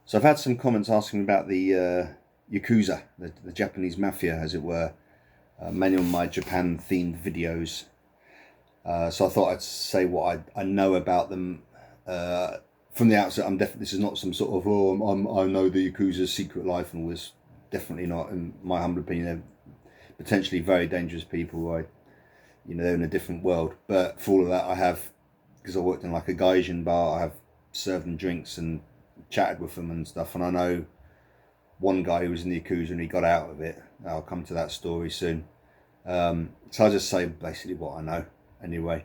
So I've had some comments asking about the Yakuza, the Japanese mafia, as it were, mainly on my Japan-themed videos. So I thought I'd say what I know about them. From the outset, I'm definitely, this is not some sort of, I know the Yakuza's secret life and all this. Definitely not, in my humble opinion. They're potentially very dangerous people. They're in a different world. But for all of that, because I worked in like a gaijin bar, I have served them drinks and chatted with them and stuff. And I know one guy who was in the Yakuza and he got out of it. I'll come to that story soon. So I'll just say basically what I know anyway.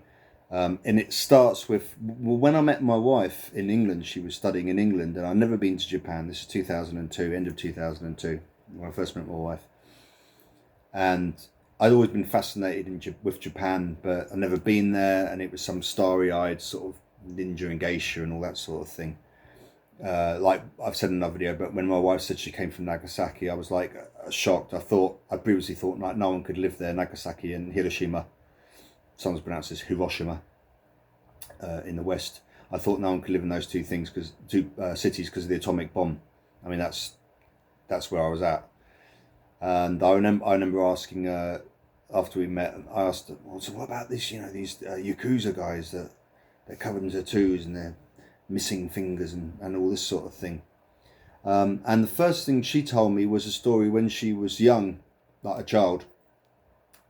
And it starts with, well, when I met my wife in England, she was studying in England, and I'd never been to Japan. This is 2002, end of 2002, when I first met my wife. And I'd always been fascinated with Japan, but I'd never been there, and it was some starry-eyed sort of ninja and geisha and all that sort of thing. Like I've said in another video, but when my wife said she came from Nagasaki, I was like shocked. I previously thought like no one could live there. Nagasaki and Hiroshima, sometimes pronounced as Hiroshima, in the West. I thought no one could live in those two cities because of the atomic bomb. I mean that's where I was at. And I remember asking after we met, I asked, well, so what about this? These Yakuza guys that they're covered in tattoos and they're missing fingers and all this sort of thing. And the first thing she told me was a story when she was young, like a child,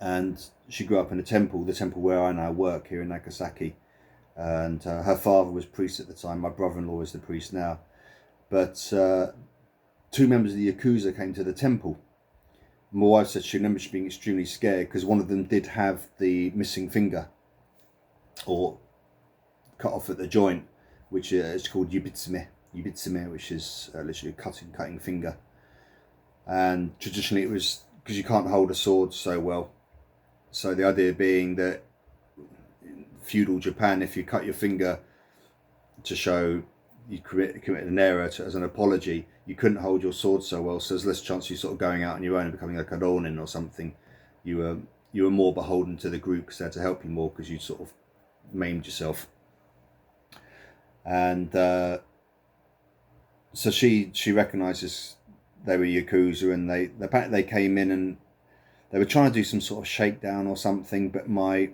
and she grew up in the temple where I now work here in Nagasaki. And her father was priest at the time. My brother-in-law is the priest now. But two members of the Yakuza came to the temple. My wife said she remembers being extremely scared because one of them did have the missing finger, or cut off at the joint, which is called yubitsume, which is literally a cutting finger. And traditionally it was because you can't hold a sword so well. So the idea being that in feudal Japan, if you cut your finger to show you committed an error as an apology, you couldn't hold your sword so well, so there's less chance of you sort of going out on your own and becoming like a ronin or something. You were more beholden to the group because they had to help you more because you sort of maimed yourself. And so she recognises they were Yakuza, and they came in and they were trying to do some sort of shakedown or something. But my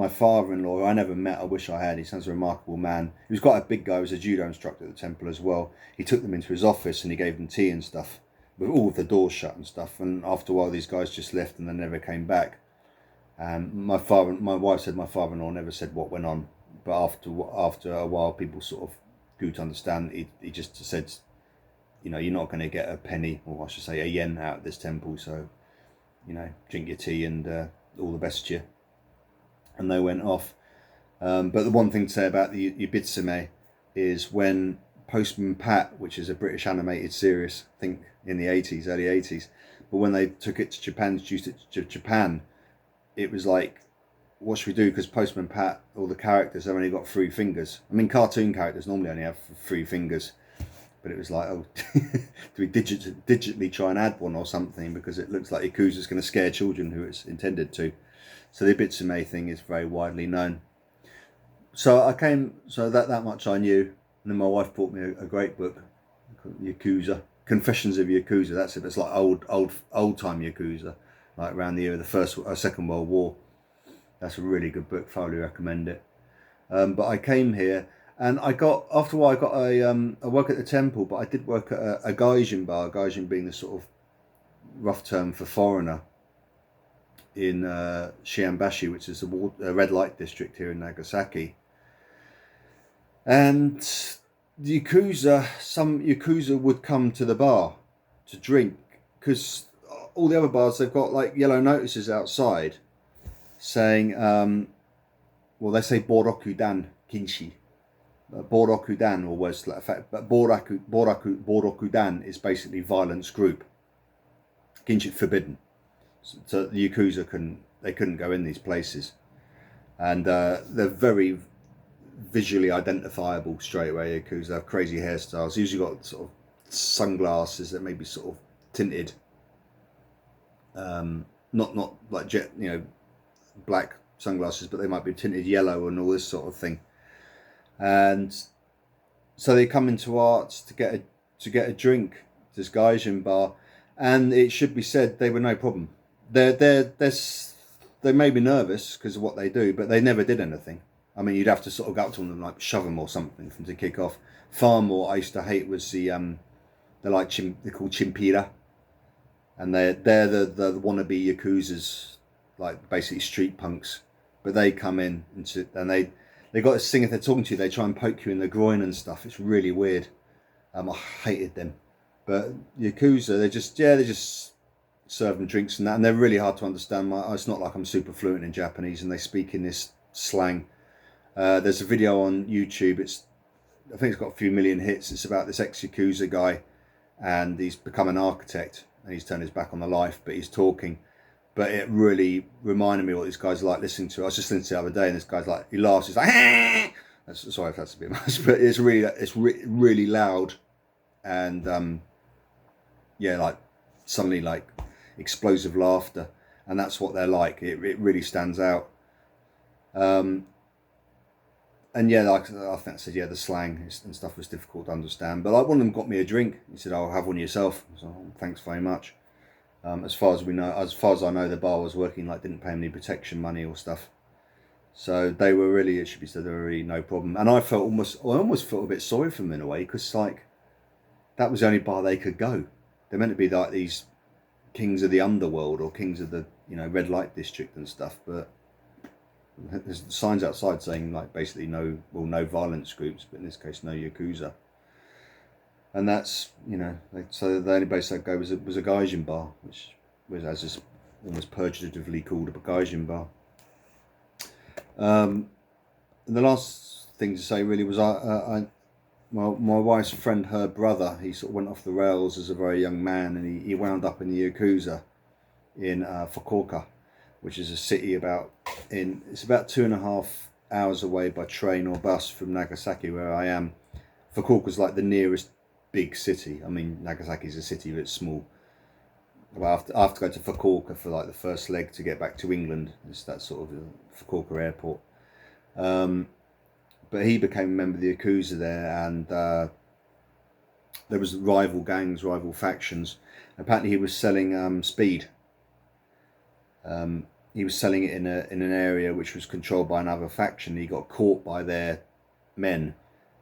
father-in-law, who I never met, I wish I had, he sounds a remarkable man. He was quite a big guy, he was a judo instructor at the temple as well. He took them into his office and he gave them tea and stuff, with all of the doors shut and stuff. And after a while, these guys just left and they never came back. And my wife said my father-in-law never said what went on. But after a while, people sort of grew to understand. He just said, you're not going to get a penny, or I should say a yen, out of this temple. So, drink your tea and all the best to you. And they went off. But the one thing to say about the Yubitsume is when Postman Pat, which is a British animated series, I think in the early 80s, but when they took it to Japan, introduced it to Japan, it was like, what should we do? Because Postman Pat, all the characters have only got 3 fingers. I mean, cartoon characters normally only have 3 fingers. But it was like, oh, do we digitally try and add one or something? Because it looks like Yakuza's going to scare children who it's intended to. So the Ibitsume thing is very widely known. So that much I knew. And then my wife bought me a great book called Yakuza, Confessions of Yakuza. That's it. It's like old time Yakuza, like around the year of the Second World War. That's a really good book. Thoroughly recommend it. But I came here, and after a while I got a work at the temple, but I did work at a gaijin bar. Gaijin being the sort of rough term for foreigner, in Shianbashi, which is a red light district here in Nagasaki. And some Yakuza would come to the bar to drink, because all the other bars, they've got like yellow notices outside saying, well, they say Borokudan Kinshi. Borokudan, or words to that effect, but Borokudan is basically violence group. Kinship forbidden. So the Yakuza couldn't go in these places. And they're very visually identifiable straight away, Yakuza. They have crazy hairstyles. Usually got sort of sunglasses that may be sort of tinted. Not like black sunglasses, but they might be tinted yellow and all this sort of thing. And so they come into arts to to get a drink, this Gaijin bar, and it should be said they were no problem. They made me nervous because of what they do, but they never did anything. I mean, you'd have to sort of go up to them and like shove them or something for them to kick off. Far more I used to hate was they're called chimpira, and they're the wannabe yakuzas, like basically street punks. But they come in and they got this thing, if they're talking to you, they try and poke you in the groin and stuff. It's really weird. I hated them. But Yakuza, they just serve them drinks and that, and they're really hard to understand. It's not like I'm super fluent in Japanese, and they speak in this slang. There's a video on YouTube. I think it's got a few million hits. It's about this ex-Yakuza guy, and he's become an architect, and he's turned his back on the life, but he's talking. But it really reminded me what these guys are like listening to. I was just listening to it the other day, and this guy's like, he laughs. He's like, sorry if that's a bit much, but it's really loud, and yeah, like suddenly like explosive laughter, and that's what they're like. It really stands out. And yeah, like I think I said, yeah, the slang and stuff was difficult to understand. But like one of them got me a drink. He said, "I'll have one yourself." So thanks very much. As far as I know, the bar was working, like didn't pay him any protection money or stuff. So they were really, it should be said, they were really no problem. And I almost felt a bit sorry for them in a way, because like that was the only bar they could go. They're meant to be like these kings of the underworld or kings of the red light district and stuff, but there's signs outside saying like basically no violence groups, but in this case no Yakuza. And that's so the only place I'd go was a Gaijin bar, which was as is almost pejoratively called a Gaijin bar. And the last thing to say really was my wife's friend, her brother, he sort of went off the rails as a very young man, and he wound up in the Yakuza in Fukuoka, which is a city it's about 2.5 hours away by train or bus from Nagasaki, where I am. Fukuoka's like the nearest big city. I mean, Nagasaki's a city, but it's small. Well, I have to go to Fukuoka for like the first leg to get back to England. It's that sort of Fukuoka airport. But he became a member of the Yakuza there, and there was rival gangs, rival factions. Apparently he was selling speed. He was selling it in an area which was controlled by another faction. He got caught by their men,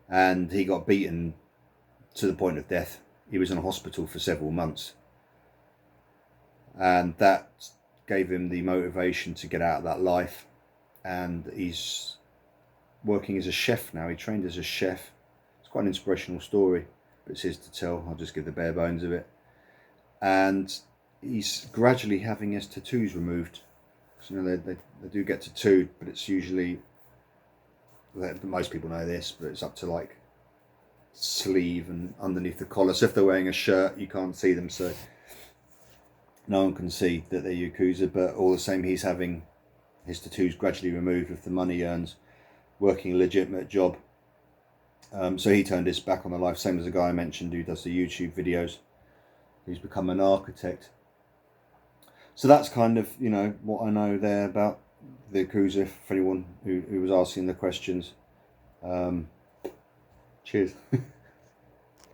and he got beaten to the point of death. He was in a hospital for several months, and that gave him the motivation to get out of that life. And he's working as a chef now. He trained as a chef. It's quite an inspirational story, but it's his to tell. I'll just give the bare bones of it. And he's gradually having his tattoos removed. So, they do get tattooed, but it's usually, most people know this, but it's up to like sleeve and underneath the collar. So if they're wearing a shirt, you can't see them, so no one can see that they're Yakuza. But all the same, he's having his tattoos gradually removed with the money he earns working a legitimate job. So he turned his back on the life, same as the guy I mentioned who does the YouTube videos. He's become an architect. So that's kind of, what I know there about the Yakuza, for anyone who was asking the questions. Cheers.